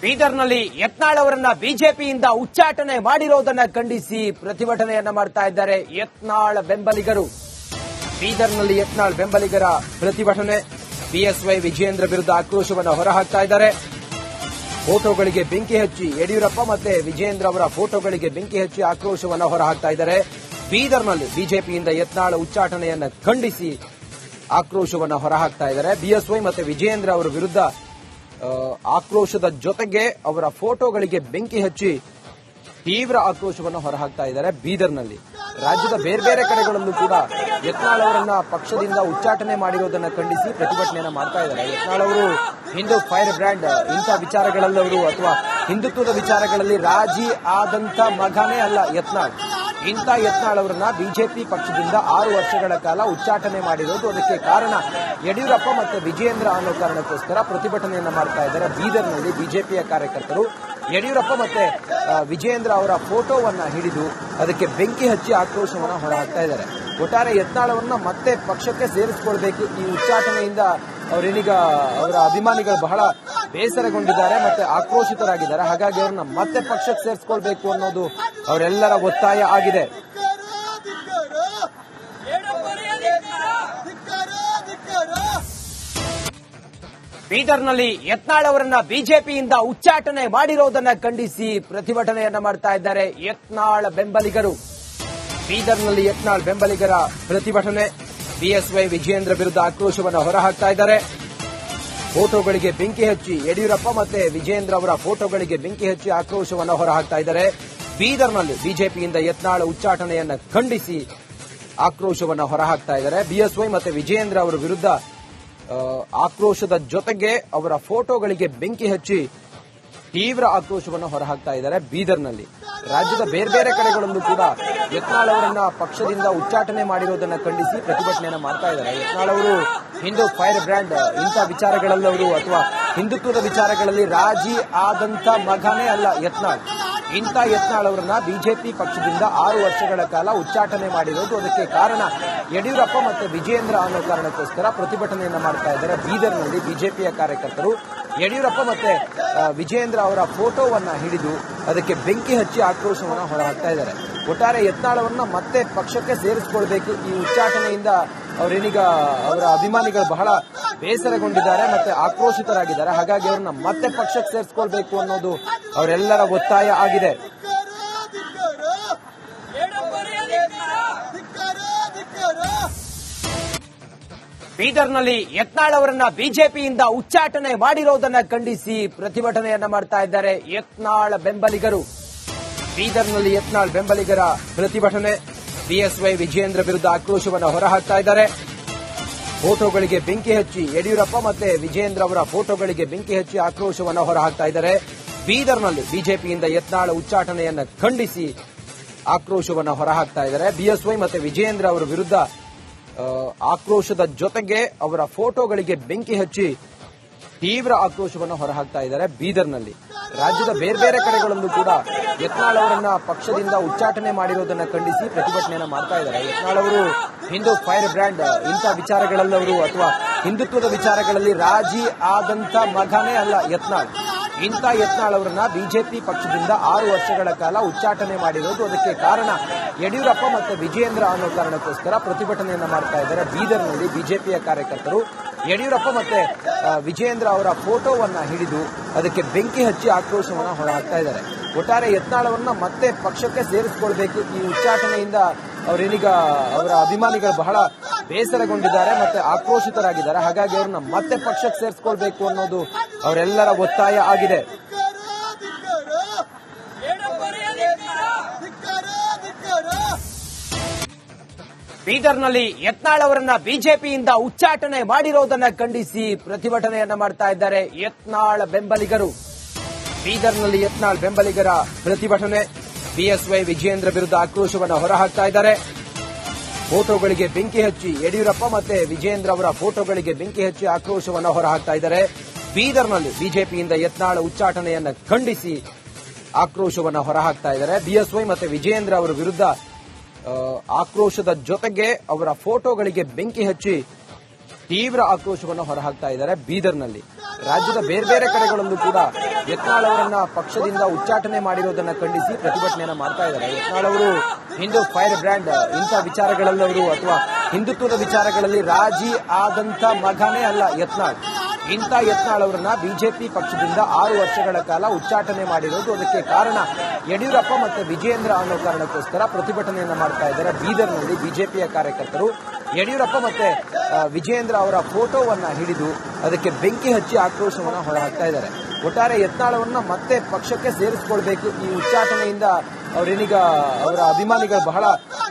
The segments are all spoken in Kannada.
ಬೀದರ್ನಲ್ಲಿ ಯತ್ನಾಳ್ ಅವರನ್ನ ಬಿಜೆಪಿಯಿಂದ ಉಚ್ಚಾಟನೆ ಮಾಡಿರೋದನ್ನ ಖಂಡಿಸಿ ಪ್ರತಿಭಟನೆಯನ್ನ ಮಾಡ್ತಾ ಇದ್ದಾರೆ ಯತ್ನಾಳ್ ಬೆಂಬಲಿಗರು. ಬೀದರ್ನಲ್ಲಿ ಯತ್ನಾಳ್ ಬೆಂಬಲಿಗರ ಪ್ರತಿಭಟನೆ. ಬಿಎಸ್ವೈ ವಿಜಯೇಂದ್ರ ವಿರುದ್ಧ ಆಕ್ರೋಶವನ್ನು ಹೊರಹಾಕ್ತಾ ಇದ್ದಾರೆ. ಫೋಟೋಗಳಿಗೆ ಬೆಂಕಿ ಹಚ್ಚಿ ಯಡಿಯೂರಪ್ಪ ಮತ್ತೆ ವಿಜಯೇಂದ್ರ ಅವರ ಫೋಟೋಗಳಿಗೆ ಬೆಂಕಿ ಹಚ್ಚಿ ಆಕ್ರೋಶವನ್ನು ಹೊರಹಾಕ್ತಾ ಇದ್ದಾರೆ. ಬೀದರ್ನಲ್ಲಿ ಬಿಜೆಪಿಯಿಂದ ಯತ್ನಾಳ್ ಉಚ್ಚಾಟನೆಯನ್ನ ಖಂಡಿಸಿ ಆಕ್ರೋಶವನ್ನು ಹೊರಹಾಕ್ತಾ ಇದ್ದಾರೆ. ಬಿಎಸ್ವೈ ಮತ್ತೆ ವಿಜಯೇಂದ್ರ ಅವರ ವಿರುದ್ಧ ಆಕ್ರೋಶದ ಜೊತೆಗೆ ಅವರ ಫೋಟೋಗಳಿಗೆ ಬೆಂಕಿ ಹಚ್ಚಿ ತೀವ್ರ ಆಕ್ರೋಶವನ್ನು ಹೊರಹಾಕ್ತಾ ಇದ್ದಾರೆ. ಬೀದರ್ನಲ್ಲಿ ರಾಜ್ಯದ ಬೇರೆ ಬೇರೆ ಕಡೆಗಳಲ್ಲೂ ಕೂಡ ಯತ್ನಾಳ್ ಅವರನ್ನ ಪಕ್ಷದಿಂದ ಉಚ್ಚಾಟನೆ ಮಾಡಿರೋದನ್ನ ಖಂಡಿಸಿ ಪ್ರತಿಭಟನೆಯನ್ನ ಮಾಡ್ತಾ ಇದ್ದಾರೆ. ಯತ್ನಾಳ್ ಅವರು ಹಿಂದೂ ಫೈರ್ ಬ್ರ್ಯಾಂಡ್ ಇಂಥ ವಿಚಾರಗಳಲ್ಲವರು ಅಥವಾ ಹಿಂದುತ್ವದ ವಿಚಾರಗಳಲ್ಲಿ ರಾಜಿ ಆದಂತ ಮಗನೇ ಅಲ್ಲ ಯತ್ನಾಳ್. ಇಂಥ ಯತ್ನಾಳ್ ಅವರನ್ನ ಬಿಜೆಪಿ ಪಕ್ಷದಿಂದ 6 ವರ್ಷಗಳ ಕಾಲ ಉಚ್ಚಾಟನೆ ಮಾಡಿರೋದು. ಅದಕ್ಕೆ ಕಾರಣ ಯಡಿಯೂರಪ್ಪ ಮತ್ತು ವಿಜಯೇಂದ್ರ ಅನ್ನೋ ಕಾರಣಕ್ಕೋಸ್ಕರ ಪ್ರತಿಭಟನೆಯನ್ನ ಮಾಡ್ತಾ ಇದ್ದಾರೆ. ಬೀದರ್ನಲ್ಲಿ ಬಿಜೆಪಿಯ ಕಾರ್ಯಕರ್ತರು ಯಡಿಯೂರಪ್ಪ ಮತ್ತೆ ವಿಜಯೇಂದ್ರ ಅವರ ಫೋಟೋವನ್ನ ಹಿಡಿದು ಅದಕ್ಕೆ ಬೆಂಕಿ ಹಚ್ಚಿ ಆಕ್ರೋಶವನ್ನ ಹೊರಹಾಕ್ತಾ ಇದ್ದಾರೆ. ಒಟ್ಟಾರೆ ಯತ್ನಾಳ್ ಅವರನ್ನ ಮತ್ತೆ ಪಕ್ಷಕ್ಕೆ ಸೇರಿಸಿಕೊಳ್ಬೇಕು. ಈ ಉಚ್ಚಾಟನೆಯಿಂದ ಅವರೇನೀಗ ಅವರ ಅಭಿಮಾನಿಗಳು ಬಹಳ ಬೇಸರಗೊಂಡಿದ್ದಾರೆ ಮತ್ತೆ ಆಕ್ರೋಶಿತರಾಗಿದ್ದಾರೆ. ಹಾಗಾಗಿ ಅವ್ರನ್ನ ಮತ್ತೆ ಪಕ್ಷಕ್ಕೆ ಸೇರಿಸಿಕೊಳ್ಬೇಕು ಅನ್ನೋದು ಅವರೆಲ್ಲರ ಒತ್ತಾಯ ಆಗಿದೆ. ಬೀದರ್ನಲ್ಲಿ ಯತ್ನಾಳ್ ಅವರನ್ನ ಬಿಜೆಪಿಯಿಂದ ಉಚ್ಚಾಟನೆ ಮಾಡಿರೋದನ್ನ ಖಂಡಿಸಿ ಪ್ರತಿಭಟನೆಯನ್ನ ಮಾಡ್ತಾ ಇದ್ದಾರೆ ಯತ್ನಾಳ್ ಬೆಂಬಲಿಗರು. ಬೀದರ್ನಲ್ಲಿ ಯತ್ನಾಳ್ ಬೆಂಬಲಿಗರ ಪ್ರತಿಭಟನೆ. ಬಿಎಸ್ವೈ ವಿಜಯೇಂದ್ರ ವಿರುದ್ಧ ಆಕ್ರೋಶವನ್ನು ಹೊರಹಾಕ್ತಾ ಇದ್ದಾರೆ. ಫೋಟೋಗಳಿಗೆ ಬೆಂಕಿ ಹಚ್ಚಿ ಯಡಿಯೂರಪ್ಪ ಮತ್ತೆ ವಿಜಯೇಂದ್ರ ಅವರ ಫೋಟೋಗಳಿಗೆ ಬೆಂಕಿ ಹಚ್ಚಿ ಆಕ್ರೋಶವನ್ನು ಹೊರಹಾಕ್ತಾ ಇದ್ದಾರೆ. ಬೀದರ್ನಲ್ಲಿ ಬಿಜೆಪಿಯಿಂದ ಯತ್ನಾಳ್ ಉಚ್ಚಾಟನೆಯನ್ನ ಖಂಡಿಸಿ ಆಕ್ರೋಶವನ್ನು ಹೊರಹಾಕ್ತಾ ಇದ್ದಾರೆ. ಬಿಎಸ್ವೈ ಮತ್ತೆ ವಿಜಯೇಂದ್ರ ಅವರ ವಿರುದ್ಧ ಆಕ್ರೋಶದ ಜೊತೆಗೆ ಅವರ ಫೋಟೋಗಳಿಗೆ ಬೆಂಕಿ ಹಚ್ಚಿ ತೀವ್ರ ಆಕ್ರೋಶವನ್ನು ಹೊರಹಾಕ್ತಾ ಇದ್ದಾರೆ. ಬೀದರ್ನಲ್ಲಿ ರಾಜ್ಯದ ಬೇರೆ ಬೇರೆ ಕಡೆಗಳಲ್ಲೂ ಕೂಡ ಯತ್ನಾಳ್ ಅವರನ್ನ ಪಕ್ಷದಿಂದ ಉಚ್ಚಾಟನೆ ಮಾಡಿರೋದನ್ನ ಖಂಡಿಸಿ ಪ್ರತಿಭಟನೆಯನ್ನ ಮಾಡ್ತಾ ಇದ್ದಾರೆ. ಯತ್ನಾಳ್ ಅವರು ಹಿಂದೂ ಫೈರ್ ಬ್ರ್ಯಾಂಡ್ ಇಂಥ ವಿಚಾರಗಳಲ್ಲವರು ಅಥವಾ ಹಿಂದುತ್ವದ ವಿಚಾರಗಳಲ್ಲಿ ರಾಜಿ ಆದಂತ ಮಗನೇ ಅಲ್ಲ ಯತ್ನಾಳ್. ಇಂಥ ಯತ್ನಾಳ್ ಅವರನ್ನ ಬಿಜೆಪಿ ಪಕ್ಷದಿಂದ 6 ವರ್ಷಗಳ ಕಾಲ ಉಚ್ಚಾಟನೆ ಮಾಡಿರೋದು. ಅದಕ್ಕೆ ಕಾರಣ ಯಡಿಯೂರಪ್ಪ ಮತ್ತು ವಿಜಯೇಂದ್ರ ಅನ್ನೋ ಕಾರಣಕ್ಕೋಸ್ಕರ ಪ್ರತಿಭಟನೆಯನ್ನ ಮಾಡ್ತಾ ಇದ್ದಾರೆ. ಬೀದರ್ನಲ್ಲಿ ಬಿಜೆಪಿಯ ಕಾರ್ಯಕರ್ತರು ಯಡಿಯೂರಪ್ಪ ಮತ್ತೆ ವಿಜಯೇಂದ್ರ ಅವರ ಫೋಟೋವನ್ನ ಹಿಡಿದು ಅದಕ್ಕೆ ಬೆಂಕಿ ಹಚ್ಚಿ ಆಕ್ರೋಶವನ್ನು ಹೊರಹಾಕ್ತಾ ಇದ್ದಾರೆ. ಒಟ್ಟಾರೆ ಯತ್ನಾಳ್ ಅವರನ್ನ ಮತ್ತೆ ಪಕ್ಷಕ್ಕೆ ಸೇರಿಸಿಕೊಳ್ಬೇಕು. ಈ ಉಚ್ಚಾಟನೆಯಿಂದ ಅವರೇನೀಗ ಅವರ ಅಭಿಮಾನಿಗಳು ಬಹಳ ಬೇಸರಗೊಂಡಿದ್ದಾರೆ ಮತ್ತೆ ಆಕ್ರೋಶಿತರಾಗಿದ್ದಾರೆ. ಹಾಗಾಗಿ ಅವ್ರನ್ನ ಮತ್ತೆ ಪಕ್ಷಕ್ಕೆ ಸೇರಿಸಿಕೊಳ್ಬೇಕು ಅನ್ನೋದು ಅವರೆಲ್ಲರ ಒತ್ತಾಯ ಆಗಿದೆ. ಬೀದರ್ನಲ್ಲಿ ಯತ್ನಾಳ್ ಅವರನ್ನ ಬಿಜೆಪಿಯಿಂದ ಉಚ್ಚಾಟನೆ ಮಾಡಿರೋದನ್ನ ಖಂಡಿಸಿ ಪ್ರತಿಭಟನೆಯನ್ನ ಮಾಡ್ತಾ ಇದ್ದಾರೆ ಯತ್ನಾಳ್ ಬೆಂಬಲಿಗರು. ಬೀದರ್ನಲ್ಲಿ ಯತ್ನಾಳ್ ಬೆಂಬಲಿಗರ ಪ್ರತಿಭಟನೆ. ಬಿಎಸ್ವೈ ವಿಜಯೇಂದ್ರ ವಿರುದ್ಧ ಆಕ್ರೋಶವನ್ನು ಹೊರಹಾಕ್ತಾ ಇದ್ದಾರೆ. ಫೋಟೋಗಳಿಗೆ ಬೆಂಕಿ ಹಚ್ಚಿ ಯಡಿಯೂರಪ್ಪ ಮತ್ತೆ ವಿಜಯೇಂದ್ರ ಅವರ ಫೋಟೋಗಳಿಗೆ ಬೆಂಕಿ ಹಚ್ಚಿ ಆಕ್ರೋಶವನ್ನು ಹೊರಹಾಕ್ತಾ ಇದ್ದಾರೆ. ಬೀದರ್ನಲ್ಲಿ ಬಿಜೆಪಿಯಿಂದ ಯತ್ನಾಳ್ ಉಚ್ಚಾಟನೆಯನ್ನ ಖಂಡಿಸಿ ಆಕ್ರೋಶವನ್ನು ಹೊರಹಾಕ್ತಾ ಇದ್ದಾರೆ. ಬಿಎಸ್ವೈ ಮತ್ತೆ ವಿಜಯೇಂದ್ರ ಅವರ ವಿರುದ್ಧ ಆಕ್ರೋಶದ ಜೊತೆಗೆ ಅವರ ಫೋಟೋಗಳಿಗೆ ಬೆಂಕಿ ಹಚ್ಚಿ ತೀವ್ರ ಆಕ್ರೋಶವನ್ನು ಹೊರಹಾಕ್ತಾ ಇದ್ದಾರೆ. ಬೀದರ್ನಲ್ಲಿ ರಾಜ್ಯದ ಬೇರೆ ಬೇರೆ ಕಡೆಗಳಲ್ಲೂ ಕೂಡ ಯತ್ನಾಳ್ ಅವರನ್ನ ಪಕ್ಷದಿಂದ ಉಚ್ಚಾಟನೆ ಮಾಡಿರೋದನ್ನ ಖಂಡಿಸಿ ಪ್ರತಿಭಟನೆಯನ್ನ ಮಾಡ್ತಾ ಇದ್ದಾರೆ. ಯತ್ನಾಳ್ ಅವರು ಹಿಂದೂ ಫೈರ್ ಬ್ರ್ಯಾಂಡ್ ಇಂಥ ವಿಚಾರಗಳಲ್ಲವರು ಅಥವಾ ಹಿಂದುತ್ವದ ವಿಚಾರಗಳಲ್ಲಿ ರಾಜಿ ಆದಂತ ಮಗನೇ ಅಲ್ಲ ಯತ್ನಾಳ್. ಇಂಥ ಯತ್ನಾಳ್ ಅವರನ್ನ ಬಿಜೆಪಿ ಪಕ್ಷದಿಂದ 6 ವರ್ಷಗಳ ಕಾಲ ಉಚ್ಚಾಟನೆ ಮಾಡಿರೋದು. ಅದಕ್ಕೆ ಕಾರಣ ಯಡಿಯೂರಪ್ಪ ಮತ್ತು ವಿಜಯೇಂದ್ರ ಅನ್ನೋ ಕಾರಣಕ್ಕೋಸ್ಕರ ಪ್ರತಿಭಟನೆಯನ್ನ ಮಾಡ್ತಾ ಇದ್ದಾರೆ. ಬೀದರ್ನಲ್ಲಿ ಬಿಜೆಪಿಯ ಕಾರ್ಯಕರ್ತರು ಯಡಿಯೂರಪ್ಪ ಮತ್ತೆ ವಿಜಯೇಂದ್ರ ಅವರ ಫೋಟೋವನ್ನ ಹಿಡಿದು ಅದಕ್ಕೆ ಬೆಂಕಿ ಹಚ್ಚಿ ಆಕ್ರೋಶವನ್ನು ಹೊರಹಾಕ್ತಾ ಇದ್ದಾರೆ. ಒಟ್ಟಾರೆ ಯತ್ನಾಳ್ ಅವರನ್ನ ಮತ್ತೆ ಪಕ್ಷಕ್ಕೆ ಸೇರಿಸಿಕೊಳ್ಬೇಕು. ಈ ಉಚ್ಚಾಟನೆಯಿಂದ ಅವರೇನೀಗ ಅವರ ಅಭಿಮಾನಿಗಳು ಬಹಳ ಬೇಸರಗೊಂಡಿದ್ದಾರೆ ಮತ್ತೆ ಆಕ್ರೋಶಿತರಾಗಿದ್ದಾರೆ. ಹಾಗಾಗಿ ಅವ್ರನ್ನ ಮತ್ತೆ ಪಕ್ಷಕ್ಕೆ ಸೇರಿಸಿಕೊಳ್ಬೇಕು ಅನ್ನೋದು ಅವರೆಲ್ಲರ ಒತ್ತಾಯ ಆಗಿದೆ. ಬೀದರ್ನಲ್ಲಿ ಯತ್ನಾಳ್ ಅವರನ್ನ ಬಿಜೆಪಿಯಿಂದ ಉಚ್ಚಾಟನೆ ಮಾಡಿರೋದನ್ನ ಖಂಡಿಸಿ ಪ್ರತಿಭಟನೆಯನ್ನ ಮಾಡ್ತಾ ಇದ್ದಾರೆ ಯತ್ನಾಳ್ ಬೆಂಬಲಿಗರು. ಬೀದರ್ನಲ್ಲಿ ಯತ್ನಾಳ್ ಬೆಂಬಲಿಗರ ಪ್ರತಿಭಟನೆ. ಬಿಎಸ್ವೈ ವಿಜಯೇಂದ್ರ ವಿರುದ್ಧ ಆಕ್ರೋಶವನ್ನು ಹೊರಹಾಕ್ತಾ ಇದ್ದಾರೆ. ಫೋಟೋಗಳಿಗೆ ಬೆಂಕಿ ಹಚ್ಚಿ ಯಡಿಯೂರಪ್ಪ ಮತ್ತೆ ವಿಜಯೇಂದ್ರ ಅವರ ಫೋಟೋಗಳಿಗೆ ಬೆಂಕಿ ಹಚ್ಚಿ ಆಕ್ರೋಶವನ್ನು ಹೊರಹಾಕ್ತಾ ಇದ್ದಾರೆ. ಬೀದರ್ನಲ್ಲಿ ಬಿಜೆಪಿಯಿಂದ ಯತ್ನಾಳ್ ಉಚ್ಚಾಟನೆಯನ್ನ ಖಂಡಿಸಿ ಆಕ್ರೋಶವನ್ನು ಹೊರಹಾಕ್ತಾ ಇದ್ದಾರೆ. ಬಿಎಸ್ವೈ ಮತ್ತೆ ವಿಜಯೇಂದ್ರ ಅವರ ವಿರುದ್ಧ ಆಕ್ರೋಶದ ಜೊತೆಗೆ ಅವರ ಫೋಟೋಗಳಿಗೆ ಬೆಂಕಿ ಹಚ್ಚಿ ತೀವ್ರ ಆಕ್ರೋಶವನ್ನು ಹೊರಹಾಕ್ತಾ ಇದ್ದಾರೆ ಬೀದರ್ನಲ್ಲಿ. ರಾಜ್ಯದ ಬೇರೆ ಬೇರೆ ಕಡೆಗಳಲ್ಲೂ ಕೂಡ ಯತ್ನಾಳ್ ಅವರನ್ನ ಪಕ್ಷದಿಂದ ಉಚ್ಚಾಟನೆ ಮಾಡಿರೋದನ್ನ ಖಂಡಿಸಿ ಪ್ರತಿಭಟನೆಯನ್ನ ಮಾಡ್ತಾ ಇದ್ದಾರೆ. ಯತ್ನಾಳ್ ಅವರು ಹಿಂದೂ ಫೈರ್ ಬ್ರ್ಯಾಂಡ್ ಇಂಥ ವಿಚಾರಗಳಲ್ಲಿ ಅವರು ಅಥವಾ ಹಿಂದುತ್ವದ ವಿಚಾರಗಳಲ್ಲಿ ರಾಜಿ ಆದಂತ ಮಗನೇ ಅಲ್ಲ ಯತ್ನಾಳ್. ಇಂಥ ಯತ್ನಾಳ್ ಅವರನ್ನ ಬಿಜೆಪಿ ಪಕ್ಷದಿಂದ 6 ವರ್ಷಗಳ ಕಾಲ ಉಚ್ಚಾಟನೆ ಮಾಡಿರೋದು. ಅದಕ್ಕೆ ಕಾರಣ ಯಡಿಯೂರಪ್ಪ ಮತ್ತೆ ವಿಜಯೇಂದ್ರ ಅನ್ನೋ ಕಾರಣಕ್ಕೋಸ್ಕರ ಪ್ರತಿಭಟನೆಯನ್ನ ಮಾಡ್ತಾ ಇದ್ದಾರೆ ಬೀದರ್ನಲ್ಲಿ ಬಿಜೆಪಿಯ ಕಾರ್ಯಕರ್ತರು. ಯಡಿಯೂರಪ್ಪ ಮತ್ತೆ ವಿಜಯೇಂದ್ರ ಅವರ ಫೋಟೋವನ್ನ ಹಿಡಿದು ಅದಕ್ಕೆ ಬೆಂಕಿ ಹಚ್ಚಿ ಆಕ್ರೋಶವನ್ನ ಹೊರಹಾಕ್ತಾ ಇದ್ದಾರೆ. ಒಟ್ಟಾರೆ ಯತ್ನಾಳ್ ಅವರನ್ನ ಮತ್ತೆ ಪಕ್ಷಕ್ಕೆ ಸೇರಿಸಿಕೊಳ್ಬೇಕು. ಈ ಉಚ್ಚಾಟನೆಯಿಂದ ಅವರೇನೀಗ ಅವರ ಅಭಿಮಾನಿಗಳು ಬಹಳ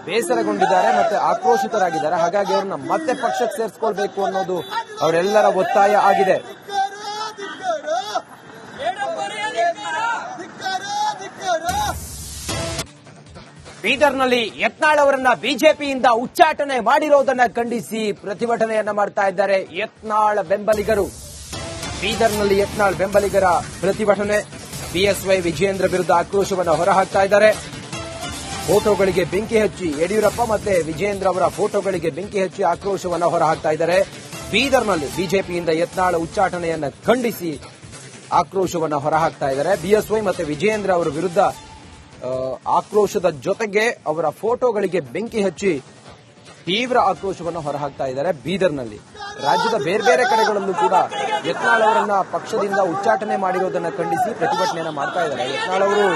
ಬೇಸರಗೊಂಡಿದ್ದಾರೆ ಮತ್ತೆ ಆಕ್ರೋಶಿತರಾಗಿದ್ದಾರೆ. ಹಾಗಾಗಿ ಅವ್ರನ್ನ ಮತ್ತೆ ಪಕ್ಷಕ್ಕೆ ಸೇರಿಸಿಕೊಳ್ಬೇಕು ಅನ್ನೋದು ಅವರೆಲ್ಲರ ಒತ್ತಾಯ ಆಗಿದೆ. ಬೀದರ್ನಲ್ಲಿ ಯತ್ನಾಳ್ ಅವರನ್ನ ಬಿಜೆಪಿಯಿಂದ ಉಚ್ಚಾಟನೆ ಮಾಡಿರೋದನ್ನ ಖಂಡಿಸಿ ಪ್ರತಿಭಟನೆಯನ್ನ ಮಾಡ್ತಾ ಇದ್ದಾರೆ ಯತ್ನಾಳ್ ಬೆಂಬಲಿಗರು. ಬೀದರ್ನಲ್ಲಿ ಯತ್ನಾಳ್ ಬೆಂಬಲಿಗರ ಪ್ರತಿಭಟನೆ. ಬಿಎಸ್ವೈ ವಿಜಯೇಂದ್ರ ವಿರುದ್ಧ ಆಕ್ರೋಶವನ್ನು ಹೊರಹಾಕ್ತಾ ಇದ್ದಾರೆ. ಫೋಟೋಗಳಿಗೆ ಬೆಂಕಿ ಹಚ್ಚಿ ಯಡಿಯೂರಪ್ಪ ಮತ್ತೆ ವಿಜಯೇಂದ್ರ ಅವರ ಫೋಟೋಗಳಿಗೆ ಬೆಂಕಿ ಹಚ್ಚಿ ಆಕ್ರೋಶವನ್ನು ಹೊರಹಾಕ್ತಾ ಇದ್ದಾರೆ. ಬೀದರ್ನಲ್ಲಿ ಬಿಜೆಪಿಯಿಂದ ಯತ್ನಾಳ್ ಉಚ್ಚಾಟನೆಯನ್ನ ಖಂಡಿಸಿ ಆಕ್ರೋಶವನ್ನು ಹೊರಹಾಕ್ತಾ ಇದ್ದಾರೆ. ಬಿಎಸ್ವೈ ಮತ್ತೆ ವಿಜಯೇಂದ್ರ ಅವರ ವಿರುದ್ಧ ಆಕ್ರೋಶದ ಜೊತೆಗೆ ಅವರ ಫೋಟೋಗಳಿಗೆ ಬೆಂಕಿ ಹಚ್ಚಿ ತೀವ್ರ ಆಕ್ರೋಶವನ್ನು ಹೊರಹಾಕ್ತಾ ಇದ್ದಾರೆ ಬೀದರ್ನಲ್ಲಿ. ರಾಜ್ಯದ ಬೇರೆ ಬೇರೆ ಕಡೆಗಳಲ್ಲೂ ಕೂಡ ಯತ್ನಾಳ್ ಅವರನ್ನ ಪಕ್ಷದಿಂದ ಉಚ್ಚಾಟನೆ ಮಾಡಿರೋದನ್ನ ಖಂಡಿಸಿ ಪ್ರತಿಭಟನೆಯನ್ನ ಮಾಡ್ತಾ ಇದ್ದಾರೆ. ಯತ್ನಾಳ್ ಅವರು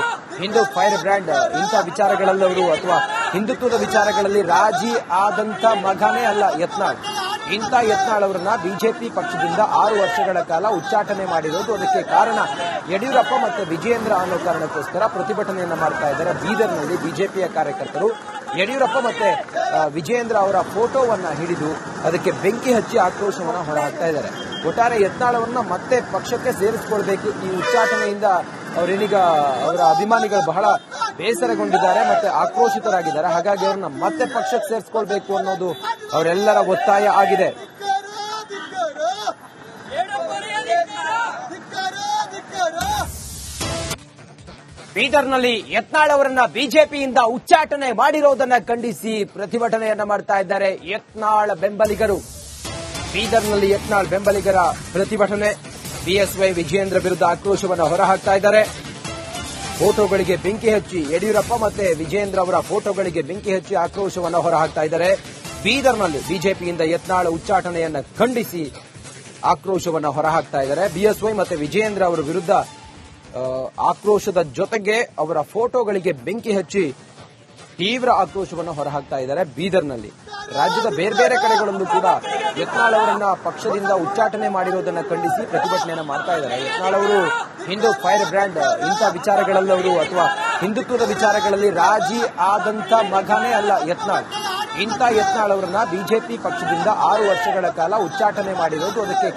ಹಿಂದೂ ಫೈರ್ ಬ್ರ್ಯಾಂಡ್ ಇಂಥ ವಿಚಾರಗಳಲ್ಲಿ ಅವರು ಅಥವಾ ಹಿಂದುತ್ವದ ವಿಚಾರಗಳಲ್ಲಿ ರಾಜಿ ಆದಂತ ಮಗನೇ ಅಲ್ಲ ಯತ್ನಾಳ್. ಇಂಥ ಯತ್ನಾಳ್ ಅವರನ್ನ ಬಿಜೆಪಿ ಪಕ್ಷದಿಂದ 6 ವರ್ಷಗಳ ಕಾಲ ಉಚ್ಚಾಟನೆ ಮಾಡಿರೋದು. ಅದಕ್ಕೆ ಕಾರಣ ಯಡಿಯೂರಪ್ಪ ಮತ್ತೆ ವಿಜಯೇಂದ್ರ ಅನ್ನೋ ಕಾರಣಕ್ಕೋಸ್ಕರ ಪ್ರತಿಭಟನೆಯನ್ನ ಮಾಡ್ತಾ ಇದ್ದಾರೆ ಬೀದರ್ನಲ್ಲಿ ಬಿಜೆಪಿಯ ಕಾರ್ಯಕರ್ತರು. ಯಡಿಯೂರಪ್ಪ ಮತ್ತೆ ವಿಜಯೇಂದ್ರ ಅವರ ಫೋಟೋವನ್ನ ಹಿಡಿದು ಅದಕ್ಕೆ ಬೆಂಕಿ ಹಚ್ಚಿ ಆಕ್ರೋಶವನ್ನ ಹೊರಹಾಕ್ತಾ ಇದ್ದಾರೆ. ಒಟ್ಟಾರೆ ಯತ್ನಾಳ್ ಅವರನ್ನ ಮತ್ತೆ ಪಕ್ಷಕ್ಕೆ ಸೇರಿಸಿಕೊಳ್ಬೇಕು. ಈ ಉಚ್ಚಾಟನೆಯಿಂದ ಅವರೇನೀಗ ಅವರ ಅಭಿಮಾನಿಗಳು ಬಹಳ ಬೇಸರಗೊಂಡಿದ್ದಾರೆ ಮತ್ತೆ ಆಕ್ರೋಶಿತರಾಗಿದ್ದಾರೆ. ಹಾಗಾಗಿ ಅವ್ರನ್ನ ಮತ್ತೆ ಪಕ್ಷಕ್ಕೆ ಸೇರಿಸಿಕೊಳ್ಬೇಕು ಅನ್ನೋದು ಅವರೆಲ್ಲರ ಒತ್ತಾಯ ಆಗಿದೆ. ಬೀದರ್ನಲ್ಲಿ ಯತ್ನಾಳ್ ಅವರನ್ನ ಬಿಜೆಪಿಯಿಂದ ಉಚ್ಚಾಟನೆ ಮಾಡಿರೋದನ್ನ ಖಂಡಿಸಿ ಪ್ರತಿಭಟನೆಯನ್ನ ಮಾಡ್ತಾ ಇದ್ದಾರೆ ಯತ್ನಾಳ್ ಬೆಂಬಲಿಗರು. ಬೀದರ್ನಲ್ಲಿ ಯತ್ನಾಳ್ ಬೆಂಬಲಿಗರ ಪ್ರತಿಭಟನೆ. ಬಿಎಸ್ವೈ ವಿಜಯೇಂದ್ರ ವಿರುದ್ಧ ಆಕ್ರೋಶವನ್ನು ಹೊರಹಾಕ್ತಾ ಇದ್ದಾರೆ. ಫೋಟೋಗಳಿಗೆ ಬೆಂಕಿ ಹಚ್ಚಿ ಯಡಿಯೂರಪ್ಪ ಮತ್ತೆ ವಿಜಯೇಂದ್ರ ಅವರ ಫೋಟೋಗಳಿಗೆ ಬೆಂಕಿ ಹಚ್ಚಿ ಆಕ್ರೋಶವನ್ನು ಹೊರಹಾಕ್ತಾ ಇದ್ದಾರೆ. ಬೀದರ್ನಲ್ಲಿ ಬಿಜೆಪಿಯಿಂದ ಯತ್ನಾಳ್ ಉಚ್ಚಾಟನೆಯನ್ನ ಖಂಡಿಸಿ ಆಕ್ರೋಶವನ್ನು ಹೊರಹಾಕ್ತಾ ಇದ್ದಾರೆ. ಬಿಎಸ್ವೈ ಮತ್ತೆ ವಿಜಯೇಂದ್ರ ಅವರ ವಿರುದ್ಧ ಆಕ್ರೋಶದ ಜೊತೆಗೆ ಅವರ ಫೋಟೋಗಳಿಗೆ ಬೆಂಕಿ ಹಚ್ಚಿ ತೀವ್ರ ಆಕ್ರೋಶವನ್ನು ಹೊರಹಾಕ್ತಾ ಇದ್ದಾರೆ ಬೀದರ್ನಲ್ಲಿ. ರಾಜ್ಯದ ಬೇರೆ ಬೇರೆ ಕಡೆಗಳಲ್ಲೂ ಕೂಡ ಯತ್ನಾಳ್ ಅವರನ್ನ ಪಕ್ಷದಿಂದ ಉಚ್ಚಾಟನೆ ಮಾಡಿರೋದನ್ನ ಖಂಡಿಸಿ ಪ್ರತಿಭಟನೆಯನ್ನ ಮಾಡ್ತಾ ಇದ್ದಾರೆ. ಯತ್ನಾಳ್ ಅವರು ಹಿಂದೂ ಫೈರ್ ಬ್ರ್ಯಾಂಡ್ ಇಂಥ ವಿಚಾರಗಳಲ್ಲಿ ಅವರು ಅಥವಾ ಹಿಂದುತ್ವದ ವಿಚಾರಗಳಲ್ಲಿ ರಾಜಿ ಆದಂತ ಮಗನೇ ಅಲ್ಲ ಯತ್ನಾಳ್. ಇಂಥ ಯತ್ನಾಳ್ ಅವರನ್ನ ಬಿಜೆಪಿ ಪಕ್ಷದಿಂದ 6 ವರ್ಷಗಳ ಕಾಲ ಉಚ್ಚಾಟನೆ ಮಾಡಿರೋದು. ಅದಕ್ಕೆ